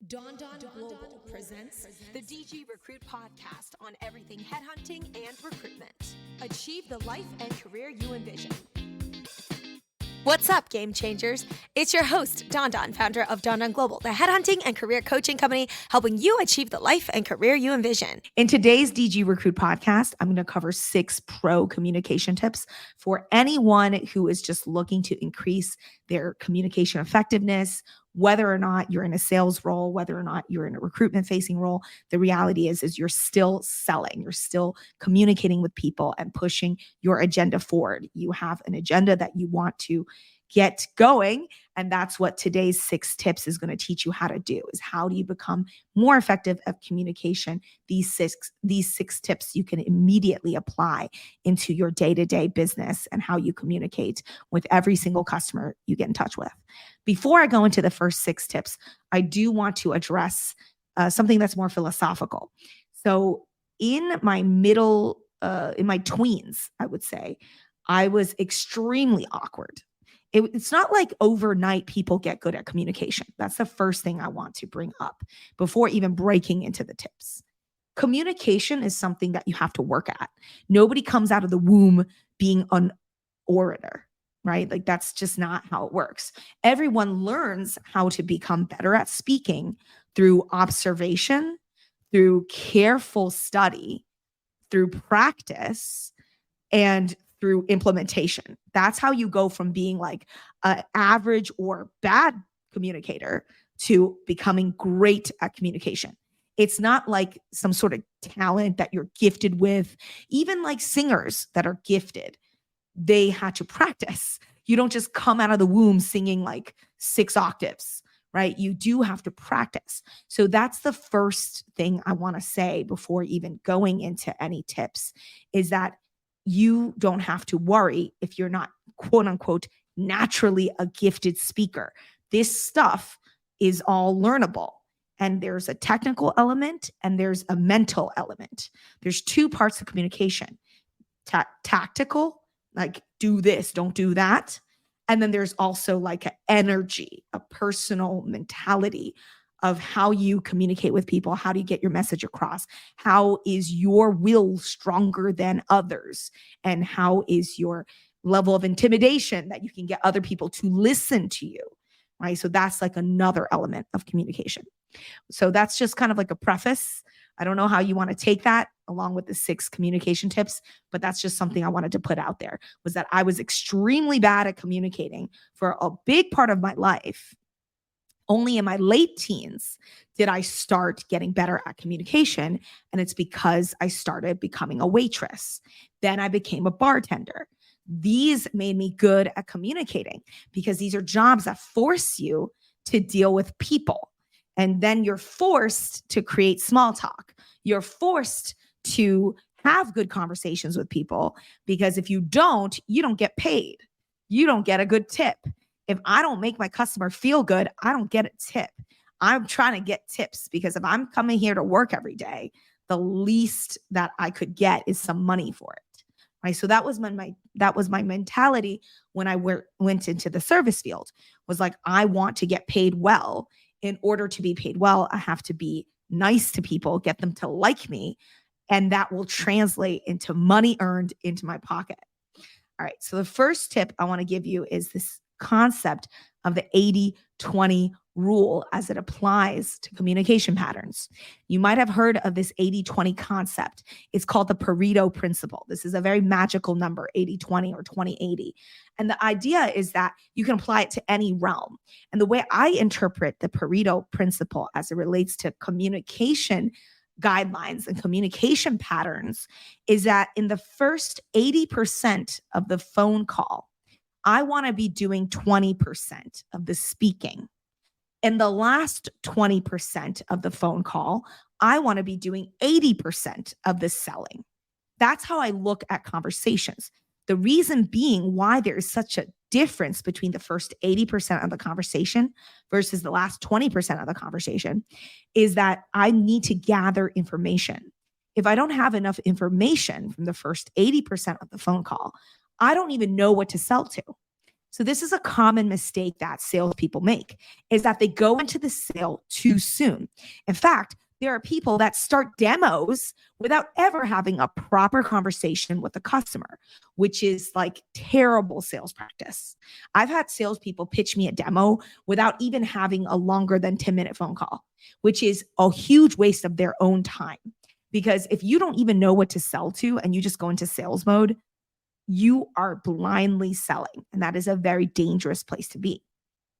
Don Global presents the DG Recruit podcast on everything headhunting and recruitment. Achieve the life and career you envision. What's up, game changers? It's your host, Don, founder of Don Global, the headhunting and career coaching company helping you achieve the life and career you envision. In today's DG Recruit podcast, I'm going to cover 6 pro communication tips for anyone who is just looking to increase their communication effectiveness. Whether or not you're in a sales role, whether or not you're in a recruitment facing role, the reality is you're still selling, you're still communicating with people and pushing your agenda forward. You have an agenda that you want to get going. And that's what today's 6 tips is going to teach you how to do, is how do you become more effective at communication. These six tips you can immediately apply into your day-to-day business and how you communicate with every single customer you get in touch with. Before I go into the first 6 tips, I do want to address something that's more philosophical. So in my in my tweens, I would say, I was extremely awkward. It's not like overnight people get good at communication. That's the first thing I want to bring up before even breaking into the tips. Communication is something that you have to work at. Nobody comes out of the womb being an orator, right? Like that's just not how it works. Everyone learns how to become better at speaking through observation, through careful study, through practice, and through implementation. That's how you go from being like an average or bad communicator to becoming great at communication. It's not like some sort of talent that you're gifted with. Even like singers that are gifted, they had to practice. You don't just come out of the womb singing like 6 octaves, right? You do have to practice. So that's the first thing I want to say before even going into any tips, is that you don't have to worry if you're not, quote unquote, naturally a gifted speaker. This stuff is all learnable. And there's a technical element and there's a mental element. There's 2 parts of communication. Tactical, like do this, don't do that. And then there's also like an energy, a personal mentality of how you communicate with people. How do you get your message across? How is your will stronger than others? And how is your level of intimidation that you can get other people to listen to you, right? So that's like another element of communication. So that's just kind of like a preface. I don't know how you want to take that along with the 6 communication tips, but that's just something I wanted to put out there, was that I was extremely bad at communicating for a big part of my life. Only in my late teens did I start getting better at communication. And it's because I started becoming a waitress. Then I became a bartender. These made me good at communicating because these are jobs that force you to deal with people. And then you're forced to create small talk. You're forced to have good conversations with people, because if you don't get paid. You don't get a good tip. If I don't make my customer feel good, I don't get a tip. I'm trying to get tips because if I'm coming here to work every day, the least that I could get is some money for it. Right? So that was my mentality when I went into the service field, was like, I want to get paid well. In order to be paid well, I have to be nice to people, get them to like me, and that will translate into money earned into my pocket. All right. So the first tip I want to give you is this concept of the 80-20 rule as it applies to communication patterns. You might have heard of this 80-20 concept. It's called the Pareto principle. This is a very magical number, 80-20 or 20-80. And the idea is that you can apply it to any realm. And the way I interpret the Pareto principle as it relates to communication guidelines and communication patterns is that in the first 80% of the phone call, I want to be doing 20% of the speaking. In the last 20% of the phone call, I want to be doing 80% of the selling. That's how I look at conversations. The reason being why there is such a difference between the first 80% of the conversation versus the last 20% of the conversation is that I need to gather information. If I don't have enough information from the first 80% of the phone call, I don't even know what to sell to. So this is a common mistake that salespeople make, is that they go into the sale too soon. In fact, there are people that start demos without ever having a proper conversation with the customer, which is like terrible sales practice. I've had salespeople pitch me a demo without even having a longer than 10-minute phone call, which is a huge waste of their own time. Because if you don't even know what to sell to and you just go into sales mode, you are blindly selling. And that is a very dangerous place to be.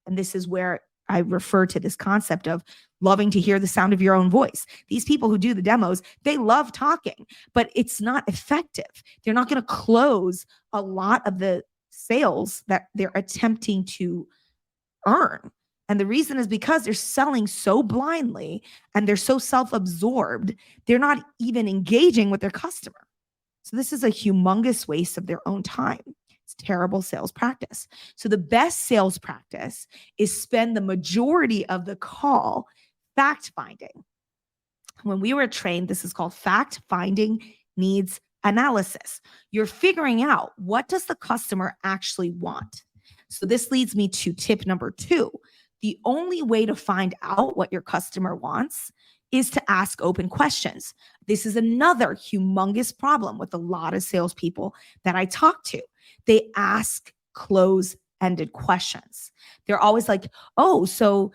And this is where I refer to this concept of loving to hear the sound of your own voice. These people who do the demos, they love talking, but it's not effective. They're not going to close a lot of the sales that they're attempting to earn. And the reason is because they're selling so blindly and they're so self-absorbed, they're not even engaging with their customer. So this is a humongous waste of their own time. It's terrible sales practice. So the best sales practice is spend the majority of the call fact finding. When we were trained, this is called fact finding needs analysis. You're figuring out, what does the customer actually want? So this leads me to tip number 2. The only way to find out what your customer wants is to ask open questions. This is another humongous problem with a lot of salespeople that I talk to. They ask close-ended questions. They're always like, oh, so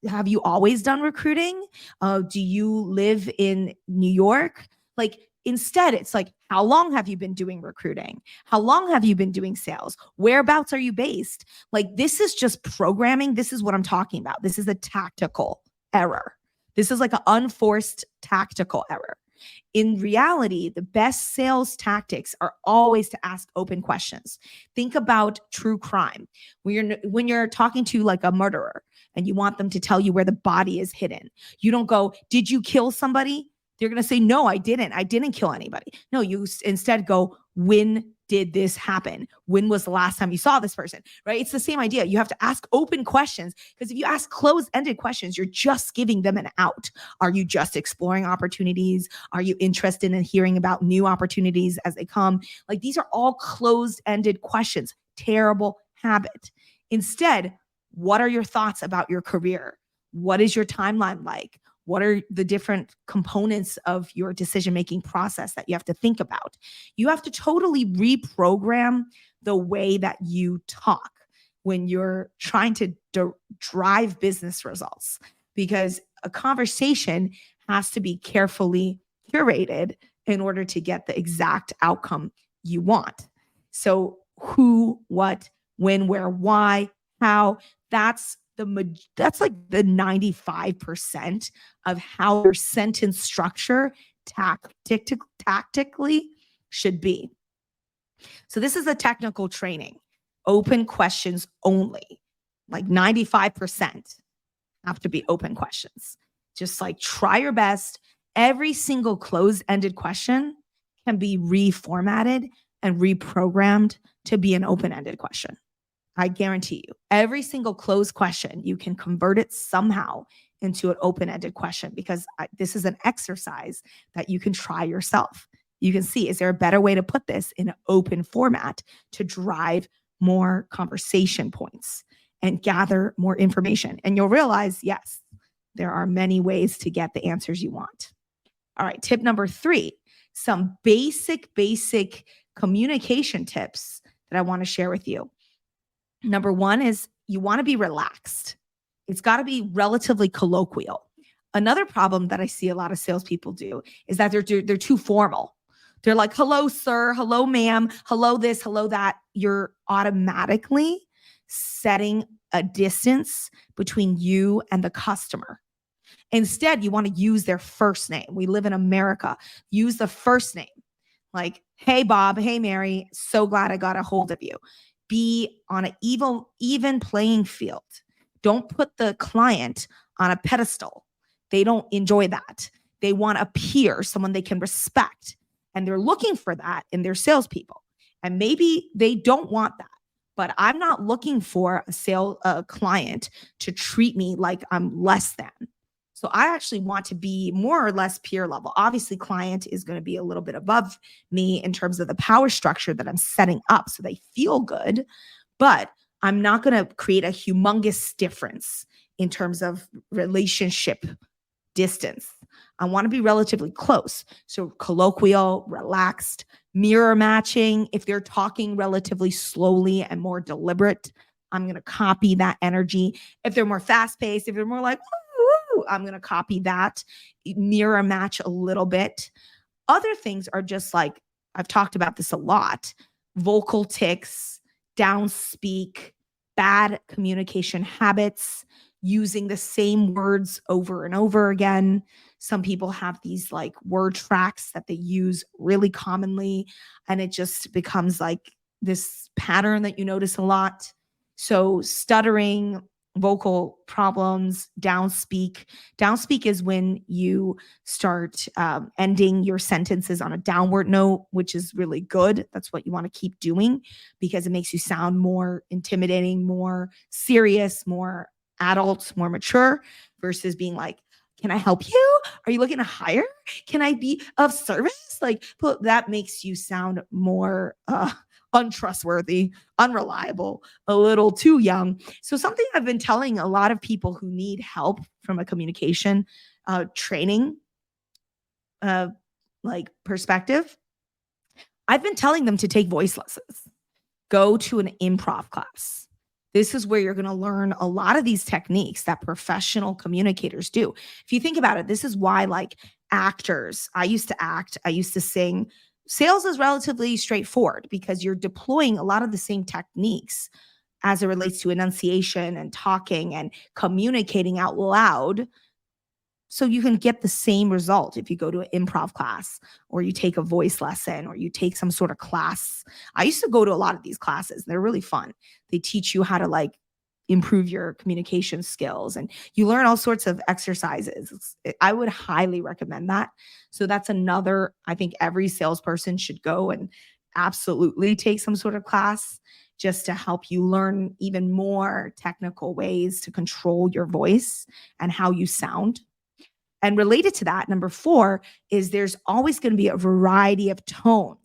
have you always done recruiting? Do you live in New York? Like, instead, it's like, how long have you been doing recruiting? How long have you been doing sales? Whereabouts are you based? Like, this is just programming. This is what I'm talking about. This is a tactical error. This is like an unforced tactical error. In reality, the best sales tactics are always to ask open questions. Think about true crime. When you're talking to like a murderer and you want them to tell you where the body is hidden, you don't go, did you kill somebody? They're going to say, no, I didn't. I didn't kill anybody. No, you instead go, when did this happen? When was the last time you saw this person, right? It's the same idea. You have to ask open questions, because if you ask closed-ended questions, you're just giving them an out. Are you just exploring opportunities? Are you interested in hearing about new opportunities as they come? Like, these are all closed-ended questions. Terrible habit. Instead, what are your thoughts about your career? What is your timeline like? What are the different components of your decision-making process that you have to think about? You have to totally reprogram the way that you talk when you're trying to drive business results, because a conversation has to be carefully curated in order to get the exact outcome you want. So who, what, when, where, why, how, that's like the 95% of how your sentence structure tactically should be. So this is a technical training. Open questions only. Like 95% have to be open questions. Just like try your best. Every single closed-ended question can be reformatted and reprogrammed to be an open-ended question. I guarantee you, every single closed question, you can convert it somehow into an open-ended question, because this is an exercise that you can try yourself. You can see, is there a better way to put this in an open format to drive more conversation points and gather more information? And you'll realize, yes, there are many ways to get the answers you want. All right, tip number 3, some basic communication tips that I want to share with you. Number 1 is you want to be relaxed. It's got to be relatively colloquial. Another problem that I see a lot of salespeople do is that they're too formal. They're like, hello, sir, hello, ma'am, hello, this, hello, that. You're automatically setting a distance between you and the customer. Instead, you want to use their first name. We live in America. Use the first name. Like, hey, Bob, hey, Mary, so glad I got a hold of you. Be on an even playing field. Don't put the client on a pedestal. They don't enjoy that. They want a peer, someone they can respect. And they're looking for that in their salespeople. And maybe they don't want that. But I'm not looking for a client to treat me like I'm less than. So I actually want to be more or less peer level. Obviously, client is going to be a little bit above me in terms of the power structure that I'm setting up so they feel good. But I'm not going to create a humongous difference in terms of relationship distance. I want to be relatively close. So colloquial, relaxed, mirror matching. If they're talking relatively slowly and more deliberate, I'm going to copy that energy. If they're more fast paced, if they're more like, woo, I'm going to copy that, mirror match a little bit. Other things are just like, I've talked about this a lot, vocal tics, downspeak, bad communication habits, using the same words over and over again. Some people have these like word tracks that they use really commonly, and it just becomes like this pattern that you notice a lot. So stuttering, vocal problems, downspeak. Downspeak is when you start ending your sentences on a downward note, which is really good. That's what you want to keep doing because it makes you sound more intimidating, more serious, more adult, more mature versus being like, can I help you? Are you looking to hire? Can I be of service? Like, that makes you sound more untrustworthy, unreliable, a little too young. So something I've been telling a lot of people who need help from a communication training like perspective, I've been telling them to take voice lessons, go to an improv class. This is where you're going to learn a lot of these techniques that professional communicators do. If you think about it, this is why like actors, I used to act, I used to sing. Sales is relatively straightforward because you're deploying a lot of the same techniques as it relates to enunciation and talking and communicating out loud. So you can get the same result if you go to an improv class or you take a voice lesson or you take some sort of class. I used to go to a lot of these classes. They're really fun. They teach you how to like improve your communication skills and you learn all sorts of exercises. I would highly recommend that. So that's another, I think every salesperson should go and absolutely take some sort of class just to help you learn even more technical ways to control your voice and how you sound. And related to that, number 4 is there's always going to be a variety of tones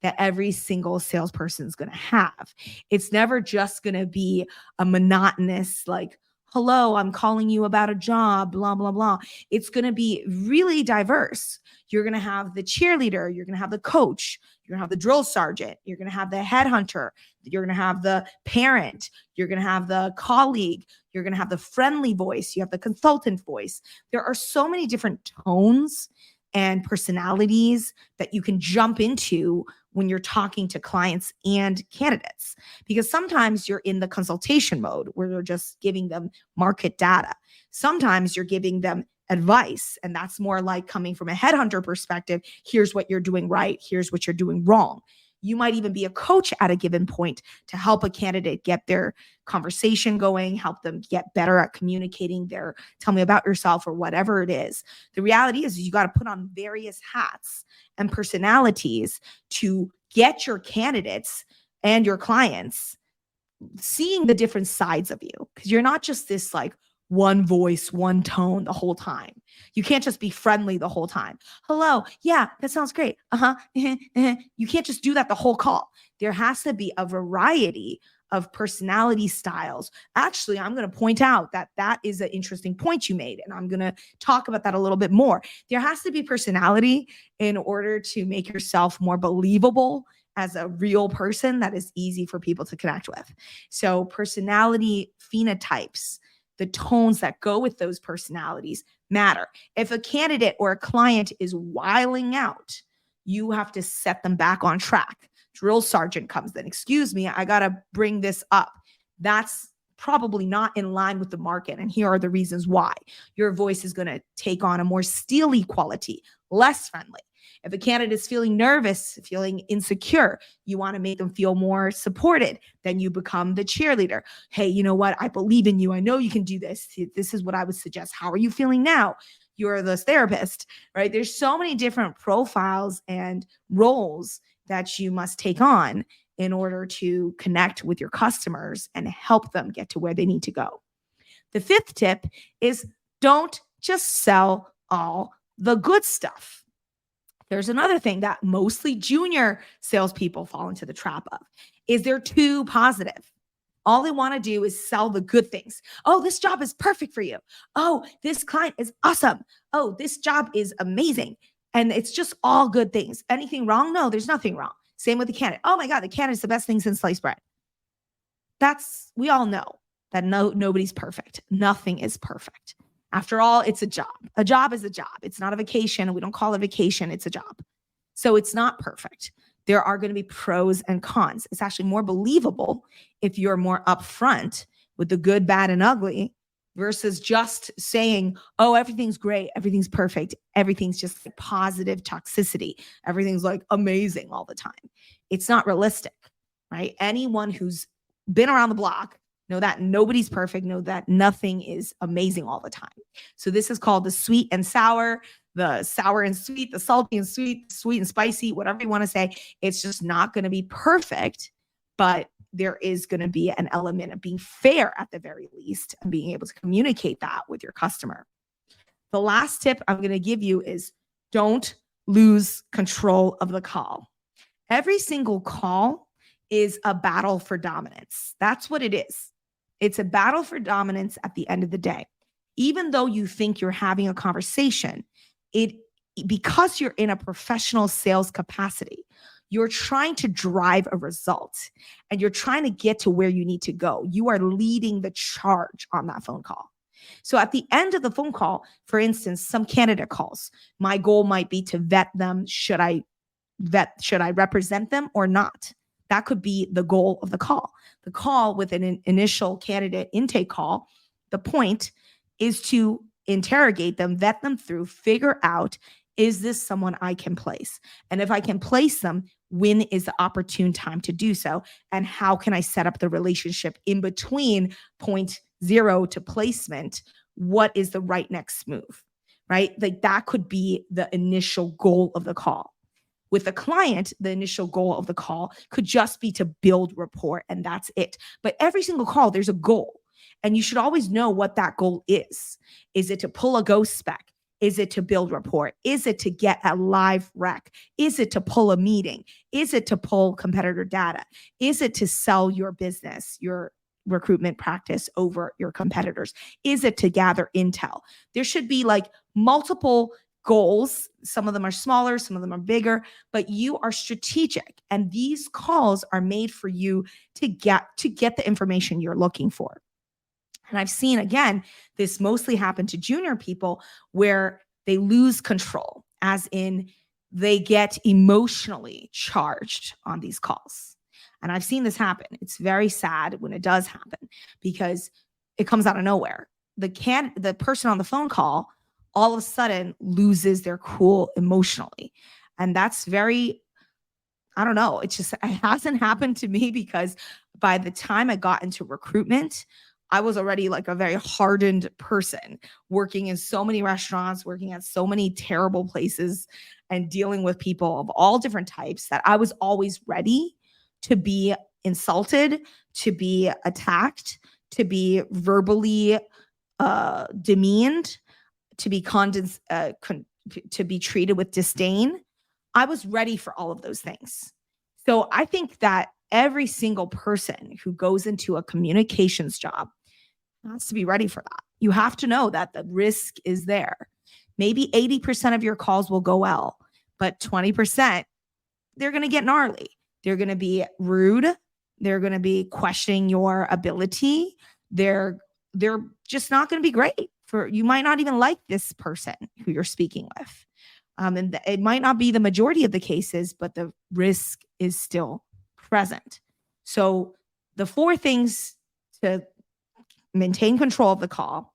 that every single salesperson is going to have. It's never just going to be a monotonous, like, hello, I'm calling you about a job, blah, blah, blah. It's going to be really diverse. You're going to have the cheerleader, you're going to have the coach, you're going to have the drill sergeant, you're going to have the headhunter, you're going to have the parent, you're going to have the colleague, you're going to have the friendly voice, you have the consultant voice. There are so many different tones and personalities that you can jump into when you're talking to clients and candidates. Because sometimes you're in the consultation mode where you're just giving them market data. Sometimes you're giving them advice, and that's more like coming from a headhunter perspective. Here's what you're doing right. Here's what you're doing wrong. You might even be a coach at a given point to help a candidate get their conversation going, help them get better at communicating their tell me about yourself or whatever it is. The reality is you got to put on various hats and personalities to get your candidates and your clients seeing the different sides of you, because you're not just this like one voice, one tone the whole time. You can't just be friendly the whole time. Hello. Yeah, that sounds great. You can't just do that the whole call. There has to be a variety of personality styles. Actually, I'm going to point out that that is an interesting point you made, and I'm going to talk about that a little bit more. There has to be personality in order to make yourself more believable as a real person that is easy for people to connect with. So personality phenotypes, the tones that go with those personalities matter. If a candidate or a client is wiling out, you have to set them back on track. Drill sergeant comes in, excuse me, I got to bring this up. That's probably not in line with the market. And here are the reasons why. Your voice is going to take on a more steely quality, less friendly. If a candidate is feeling nervous, feeling insecure, you want to make them feel more supported. Then you become the cheerleader. Hey, you know what? I believe in you. I know you can do this. This is what I would suggest. How are you feeling now? You're the therapist, right? There's so many different profiles and roles that you must take on in order to connect with your customers and help them get to where they need to go. The 5th tip is don't just sell all the good stuff. There's another thing that mostly junior salespeople fall into the trap of, is they're too positive. All they want to do is sell the good things. Oh, this job is perfect for you. Oh, this client is awesome. Oh, this job is amazing. And it's just all good things. Anything wrong? No, there's nothing wrong. Same with the candidate. Oh my God, the candidate's the best thing since sliced bread. We all know that nobody's perfect. Nothing is perfect. After all, it's a job. A job is a job. It's not a vacation. We don't call it a vacation. It's a job. So it's not perfect. There are going to be pros and cons. It's actually more believable if you're more upfront with the good, bad, and ugly versus just saying, oh, everything's great. Everything's perfect. Everything's just like positive toxicity. Everything's like amazing all the time. It's not realistic, right? Anyone who's been around the block know that nobody's perfect, know that nothing is amazing all the time. So this is called the sweet and sour, the sour and sweet, the salty and sweet, sweet and spicy, whatever you want to say. It's just not going to be perfect, but there is going to be an element of being fair at the very least and being able to communicate that with your customer. The last tip I'm going to give you is don't lose control of the call. Every single call is a battle for dominance. That's what it is. It's a battle for dominance at the end of the day. Even though you think you're having a conversation, because you're in a professional sales capacity, you're trying to drive a result and you're trying to get to where you need to go. You are leading the charge on that phone call. So at the end of the phone call, for instance, some candidate calls, my goal might be to vet them. Should I represent them or not? That could be the goal of the call. The call with an initial candidate intake call, the point is to interrogate them, vet them through, figure out, is this someone I can place? And if I can place them, when is the opportune time to do so? And how can I set up the relationship in between point 0 to placement? What is the right next move, right? Like that could be the initial goal of the call. With a client, the initial goal of the call could just be to build rapport, and that's it. But every single call, there's a goal. And you should always know what that goal is. Is it to pull a ghost spec? Is it to build rapport? Is it to get a live rec? Is it to pull a meeting? Is it to pull competitor data? Is it to sell your business, your recruitment practice over your competitors? Is it to gather intel? There should be like multiple goals. Some of them are smaller, some of them are bigger, but you are strategic. And these calls are made for you to get the information you're looking for. And I've seen, again, this mostly happen to junior people where they lose control, as in they get emotionally charged on these calls. And I've seen this happen. It's very sad when it does happen because it comes out of nowhere. The person on the phone call all of a sudden loses their cool emotionally. And that's very, I don't know, it hasn't happened to me because by the time I got into recruitment, I was already like a very hardened person, working in so many restaurants, working at so many terrible places and dealing with people of all different types that I was always ready to be insulted, to be attacked, to be verbally demeaned, to be to be treated with disdain. I was ready for all of those things. So I think that every single person who goes into a communications job has to be ready for that. You have to know that the risk is there. Maybe 80% of your calls will go well, but 20%, they're going to get gnarly. They're going to be rude. They're going to be questioning your ability. They're just not going to be great. You might not even like this person who you're speaking with. And it might not be the majority of the cases, but the risk is still present. So the 4 things to maintain control of the call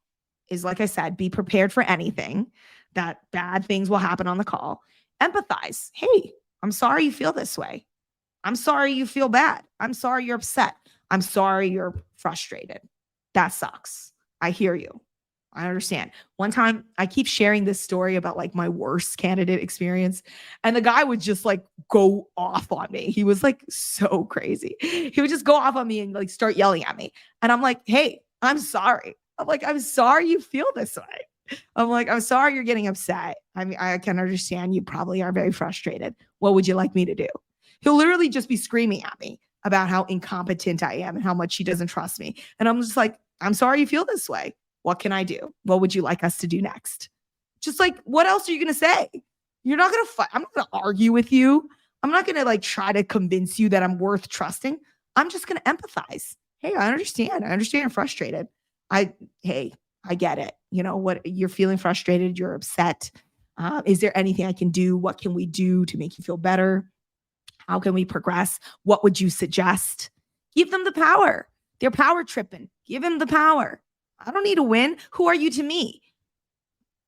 is, like I said, be prepared for anything, that bad things will happen on the call. Empathize. Hey, I'm sorry you feel this way. I'm sorry you feel bad. I'm sorry you're upset. I'm sorry you're frustrated. That sucks. I hear you. I understand. One time I keep sharing this story about like my worst candidate experience, and the guy would just like go off on me. He was like so crazy. He would just go off on me and like start yelling at me. And I'm like, hey, I'm sorry. I'm sorry you feel this way. I'm sorry you're getting upset. I mean, I can understand you probably are very frustrated. What would you like me to do? He'll literally just be screaming at me. about how incompetent I am and how much she doesn't trust me. And I'm just like, I'm sorry you feel this way. What can I do? What would you like us to do next? Just like, what else are you going to say? You're not going to fight. I'm not going to argue with you. I'm not going to like try to convince you that I'm worth trusting. I'm just going to empathize. Hey, I understand. You're frustrated. I get it. You know what? You're feeling frustrated. You're upset. Is there anything I can do? What can we do to make you feel better? How can we progress? What would you suggest? Give them the power. They're power tripping. Give them the power. I don't need to win. Who are you to me?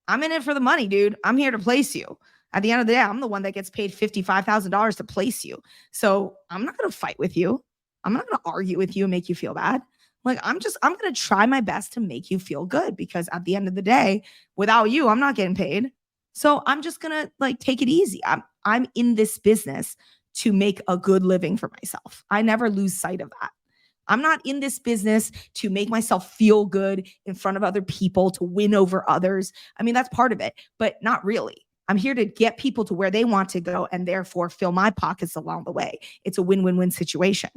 I'm in it for the money, dude. I'm here to place you. At the end of the day, I'm the one that gets paid $55,000 to place you. So I'm not going to fight with you. I'm not going to argue with you and make you feel bad. Like, I'm going to try my best to make you feel good, because at the end of the day, without you, I'm not getting paid. So I'm just going to like take it easy. I'm in this business to make a good living for myself. I never lose sight of that. I'm not in this business to make myself feel good in front of other people, to win over others. I mean, that's part of it, but not really. I'm here to get people to where they want to go and therefore fill my pockets along the way. It's a win-win-win situation,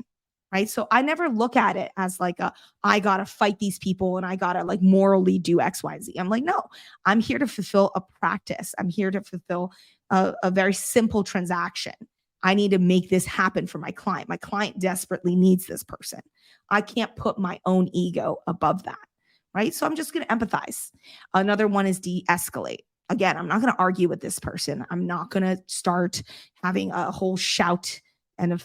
right? So I never look at it as like I got to fight these people and I got to like morally do X, Y, Z. I'm like, no, I'm here to fulfill a practice. I'm here to fulfill a very simple transaction. I need to make this happen for my client. My client desperately needs this person. I can't put my own ego above that, right? So I'm just going to empathize. Another one is de-escalate. Again, I'm not going to argue with this person. I'm not going to start having a whole shout and a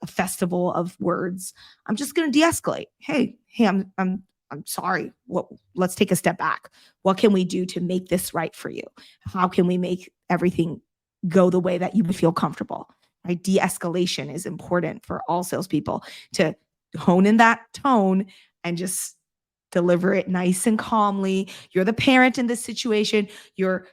festival of words. I'm just going to de-escalate. Hey, I'm sorry. Let's take a step back. What can we do to make this right for you? How can we make everything go the way that you would feel comfortable? Right? De-escalation is important for all salespeople, to hone in that tone and just deliver it nice and calmly. You're the parent in this situation. You're,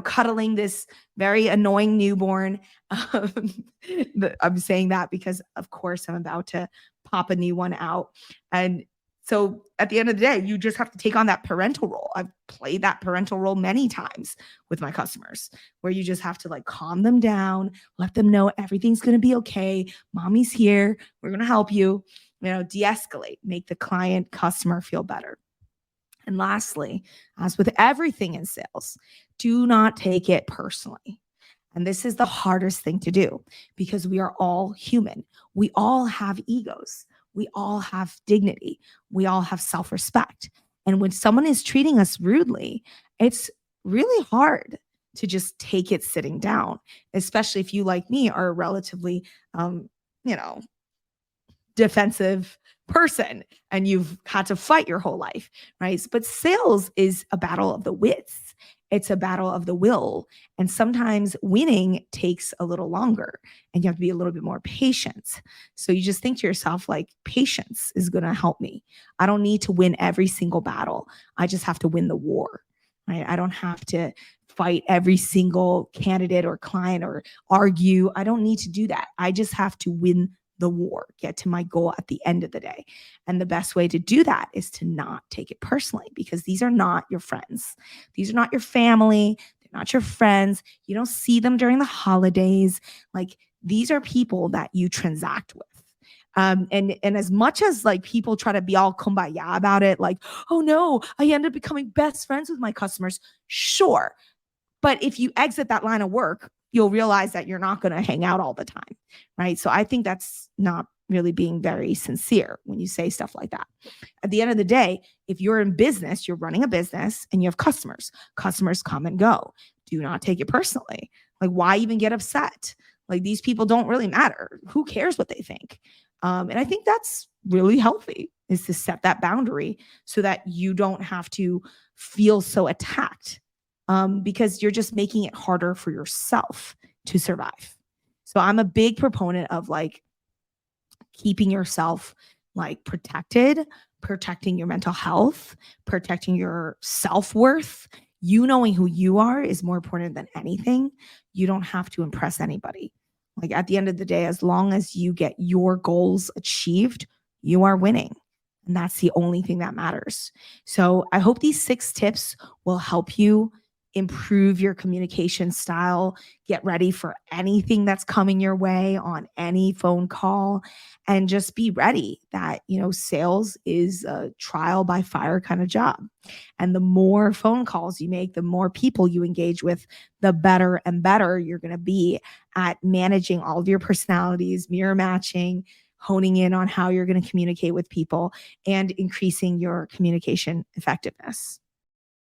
cuddling this very annoying newborn. I'm saying that because, of course, I'm about to pop a new one out. And so at the end of the day, you just have to take on that parental role. I've played that parental role many times with my customers, where you just have to like calm them down, let them know everything's going to be okay. Mommy's here. We're going to help you. De-escalate, make the client customer feel better. And lastly, as with everything in sales, do not take it personally. And this is the hardest thing to do, because we are all human. We all have egos. We all have dignity. We all have self-respect. And when someone is treating us rudely, it's really hard to just take it sitting down, especially if you, like me, are a relatively, defensive person and you've had to fight your whole life, right? But sales is a battle of the wits. It's a battle of the will. And sometimes winning takes a little longer and you have to be a little bit more patient. So you just think to yourself, like, patience is going to help me. I don't need to win every single battle. I just have to win the war, right? I don't have to fight every single candidate or client or argue. I don't need to do that. I just have to win the war, get to my goal at the end of the day. And the best way to do that is to not take it personally, because these are not your friends. These are not your family. They're not your friends. You don't see them during the holidays. Like, these are people that you transact with. And as much as like people try to be all kumbaya about it, like, oh no, I end up becoming best friends with my customers. Sure. But if you exit that line of work, you'll realize that you're not going to hang out all the time, right? So I think that's not really being very sincere when you say stuff like that. At the end of the day, if you're in business, you're running a business and you have customers. Customers come and go. Do not take it personally. Like, why even get upset? Like, these people don't really matter. Who cares what they think? And I think that's really healthy, is to set that boundary so that you don't have to feel so attacked. Because you're just making it harder for yourself to survive. So I'm a big proponent of like keeping yourself like protected, protecting your mental health, protecting your self-worth. You knowing who you are is more important than anything. You don't have to impress anybody. Like, at the end of the day, as long as you get your goals achieved, you are winning. And that's the only thing that matters. So I hope these 6 tips will help you improve your communication style, get ready for anything that's coming your way on any phone call, and just be ready that, sales is a trial by fire kind of job. And the more phone calls you make, the more people you engage with, the better and better you're going to be at managing all of your personalities, mirror matching, honing in on how you're going to communicate with people, and increasing your communication effectiveness.